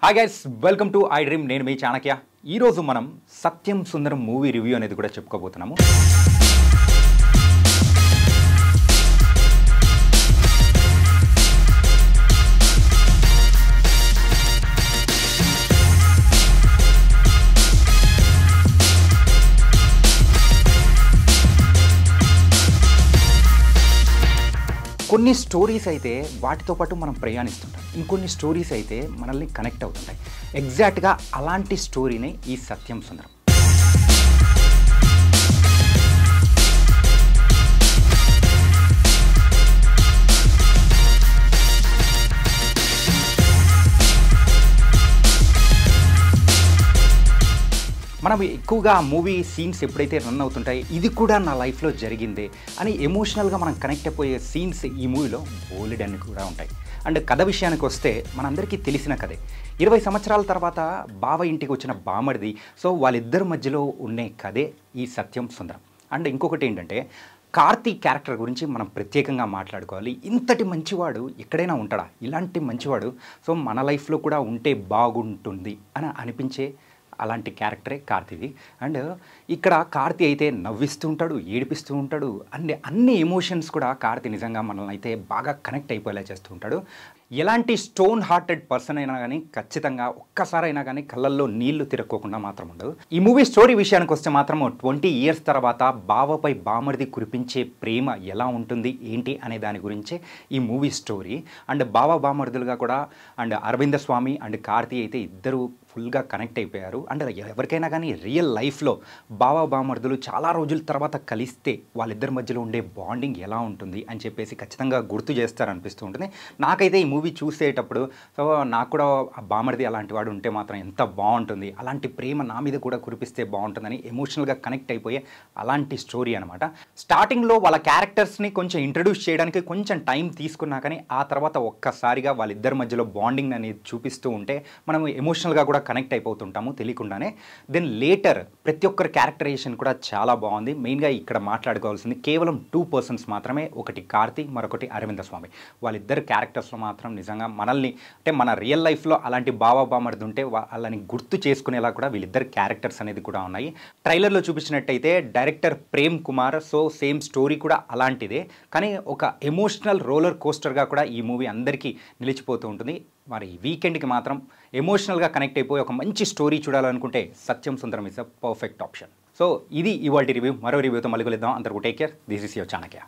Hi guys, welcome to I dream. నేను మీ చాణక్య. ఈరోజు మనం సత్యం సుందరం మూవీ రివ్యూ అనేది కూడా చెప్పుకోబోతున్నాము. కొన్ని స్టోరీస్ అయితే వాటితో పాటు మనం ప్రయాణిస్తుంటాం, ఇంకొన్ని స్టోరీస్ అయితే మనల్ని కనెక్ట్ అవుతుంటాయి. ఎగ్జాక్ట్గా అలాంటి స్టోరీనే ఈ సత్యం సుందరం. మనం ఎక్కువగా మూవీ సీన్స్ ఎప్పుడైతే రన్ అవుతుంటాయి, ఇది కూడా నా లైఫ్లో జరిగిందే అని ఎమోషనల్గా మనం కనెక్ట్ అయిపోయే సీన్స్ ఈ మూవీలో బోలెడన్ని కూడా ఉంటాయి. అండ్ కథ విషయానికి వస్తే మనందరికీ తెలిసిన కథే. 20 సంవత్సరాల తర్వాత బావ ఇంటికి వచ్చిన బామడిది, సో వాళ్ళిద్దరి మధ్యలో ఉండే కథే ఈ సత్యం సుందరం. అండ్ ఇంకొకటి ఏంటంటే, కార్తీక్ క్యారెక్టర్ గురించి మనం ప్రత్యేకంగా మాట్లాడుకోవాలి. ఇంతటి మంచివాడు ఎక్కడైనా ఉంటాడా? ఇలాంటి మంచివాడు సో మన లైఫ్లో కూడా ఉంటే బాగుంటుంది అని అనిపించే అలాంటి క్యారెక్టరే కార్తీది. అండ్ ఇక్కడ కార్తీ అయితే నవ్విస్తూ ఉంటాడు, ఏడిపిస్తూ ఉంటాడు. అన్ని ఎమోషన్స్ కూడా కార్తీ నిజంగా మనల్ని అయితే బాగా కనెక్ట్ అయిపోయేలా చేస్తూ ఉంటాడు. ఎలాంటి స్టోన్ హార్టెడ్ పర్సన్ అయినా కానీ ఖచ్చితంగా ఒక్కసారైనా కానీ కళ్ళల్లో నీళ్లు తిరక్కోకుండా మాత్రం ఉండదు. ఈ మూవీ స్టోరీ విషయానికి వస్తే మాత్రం 20 years తర్వాత బావపై బామర్ది కురిపించే ప్రేమ ఎలా ఉంటుంది ఏంటి అనే దాని గురించే ఈ మూవీ స్టోరీ. అండ్ బావ బామర్దులుగా కూడా అండ్ అరవింద స్వామి అండ్ కార్తీ అయితే ఇద్దరు ఫుల్గా కనెక్ట్ అయిపోయారు. అండ్ ఎవరికైనా కానీ రియల్ లైఫ్లో బావ బామర్దులు చాలా రోజుల తర్వాత కలిస్తే వాళ్ళిద్దరి మధ్యలో ఉండే బాండింగ్ ఎలా ఉంటుంది అని చెప్పేసి ఖచ్చితంగా గుర్తు చేస్తారనిపిస్తూ ఉంటుంది. నాకైతే ఈ మూవీ చూసేటప్పుడు సో నాకు కూడా బామర్ది అలాంటి వాడు ఉంటే మాత్రం ఎంత బాగుంటుంది, అలాంటి ప్రేమ నా మీద కూడా కురిపిస్తే బాగుంటుందని ఎమోషనల్గా కనెక్ట్ అయిపోయే అలాంటి స్టోరీ అనమాట. స్టార్టింగ్లో వాళ్ళ క్యారెక్టర్స్ని కొంచెం ఇంట్రడ్యూస్ చేయడానికి కొంచెం టైం తీసుకున్నా కానీ ఆ తర్వాత ఒక్కసారిగా వాళ్ళిద్దరి మధ్యలో బాండింగ్ అనేది చూపిస్తూ ఉంటే మనం ఎమోషనల్గా కూడా కనెక్ట్ అయిపోతుంటాము తెలియకుండానే. దెన్ లేటర్ ప్రతి ఒక్కరి క్యారెక్టరైజేషన్ కూడా చాలా బాగుంది. మెయిన్గా ఇక్కడ మాట్లాడుకోవాల్సింది కేవలం 2 persons మాత్రమే, ఒకటి కార్తీ, మరొకటి అరవింద స్వామి. వాళ్ళిద్దరు క్యారెక్టర్స్లో మాత్రం నిజంగా మనల్ని అంటే మన రియల్ లైఫ్లో అలాంటి బావ బామర్ది ఉంటే వాళ్ళని గుర్తు చేసుకునేలా కూడా వీళ్ళిద్దరు క్యారెక్టర్స్ అనేది కూడా ఉన్నాయి. ట్రైలర్లో చూపించినట్టయితే director Prem Kumar, so same story కూడా అలాంటిదే, కానీ ఒక ఎమోషనల్ రోలర్ కోస్టర్గా కూడా ఈ మూవీ అందరికీ నిలిచిపోతూ ఉంటుంది. మరి వీకెండ్కి మాత్రం ఎమోషనల్గా కనెక్ట్ అయిపోయి ఒక మంచి స్టోరీ చూడాలనుకుంటే Sathyam Sundaram is a perfect option. So ఇది ఇవాల్టి రివ్యూ. మరో రివ్యూతో మళ్ళీ కలుద్దాం. అందరికీ take care. This is your Chanakya.